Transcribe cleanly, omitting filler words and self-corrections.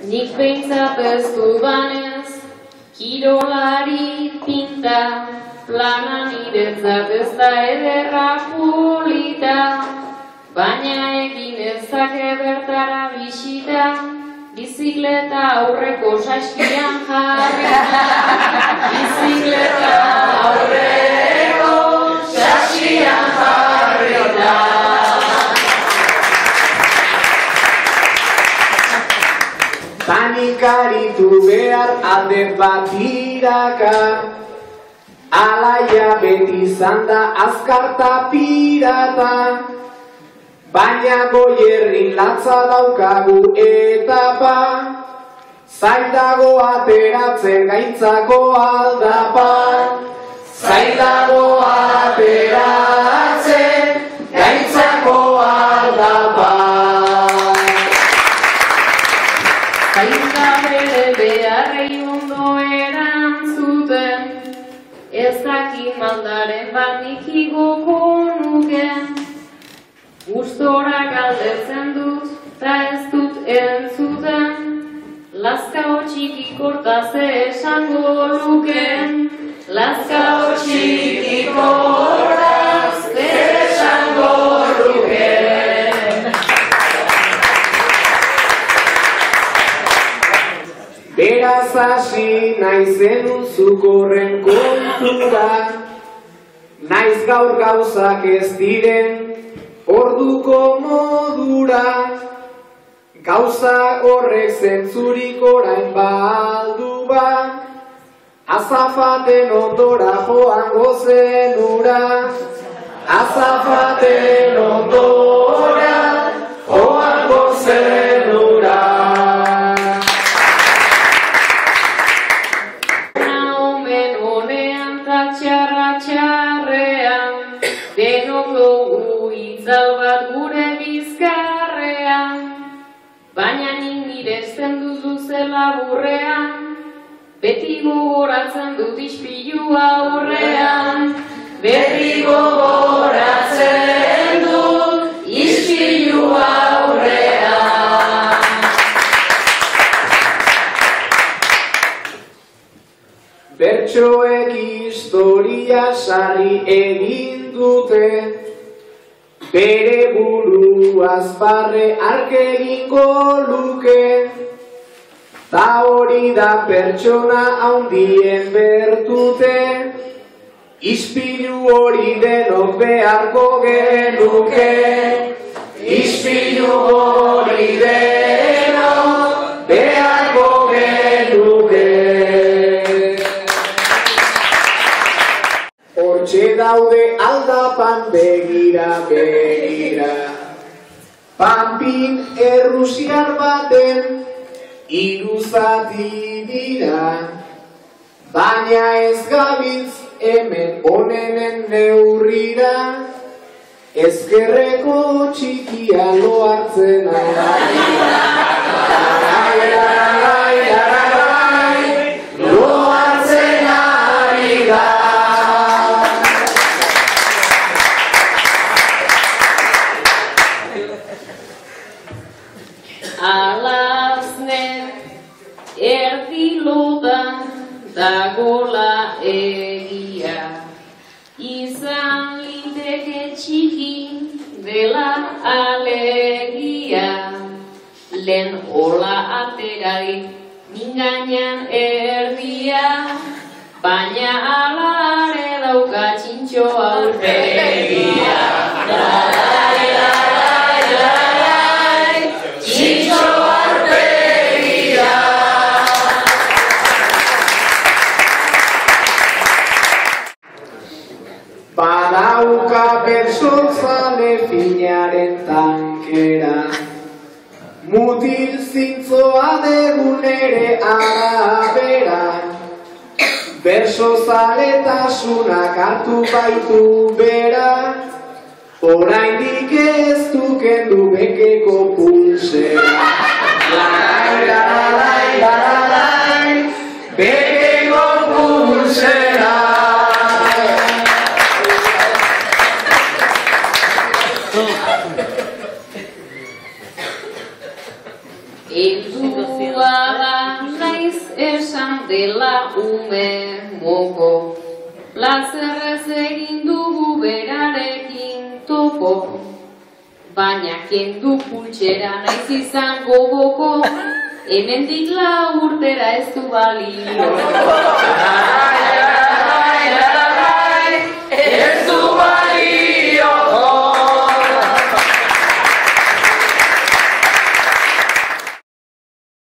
Nik behintzat ez dudanez, kirolari pinta, plana niretzat ez da ederra polita, baina egin ezake bertara bisita, bizikleta aurreko saskian jarrita, bizikleta aurreko saskian jarrita. Tanik aritu behar alde batiraka, alaia beti izan da azkarta pirata, baina Goierrin latza daukagu etapa, zail dago ateratzen gaitzako aldapa, zail dago ateratzen gaitzako aldapa. Zainda bere beharrei ondo erantzuten, ez daki maldaren bat nik igoko nuken. Gustora galdetzen dut, ta ez dut entzuten, Lazkao txikikor ze esango luken, Lazkao txikikor ze esango luken. Beraz hasi naizen uzukorren kontura, naiz gaur gauzak ez diren orduko modura, gauza horrek zentzurik orain baldu ba, azafaten ondora joango zenura, azafaten ondora joango zenura. Denok dugu itzal bat gure bizkarrean, baina nik miresten duzu zela burrean, beti gogoratzen dut ispilu aurrean, beti gogoratzen dut ispilu aurrean. Bertsoek historia sarri egin dute, bere buruaz barre ark egingo luke, ta hori da pertsona handien bertute, ispilu hori denok beharko genuke, ispilu hori denok beharko genuke. Hortxe daude aldapan begira, begira, Pampin errusiar baten hiru zati dira, baina ez gabiltz hemen onenen neurrira, ezkerreko txikia loartzen ari da. Loartzen ari da. Alazne erdilotan dagola egia, izan liteke txiki dela alegia, lehen hola aterarik mingainan erdia, baina alare dauka txintxo aurpegia. Badauka bersotzale finaren tankera, mutil zintzoa degun ere arabera, bersozaleetasunak hartu baitu bera, oraindik ez du kendu bekeko pulsera. Larai, larai, larai, bekeko pulsera. Heldua da naiz esan dela ume moko, plazerrez egin dugu berarekin topo, baina kendu pultsera naiz izan gogoko, hemendik 4 urtera ez du balio.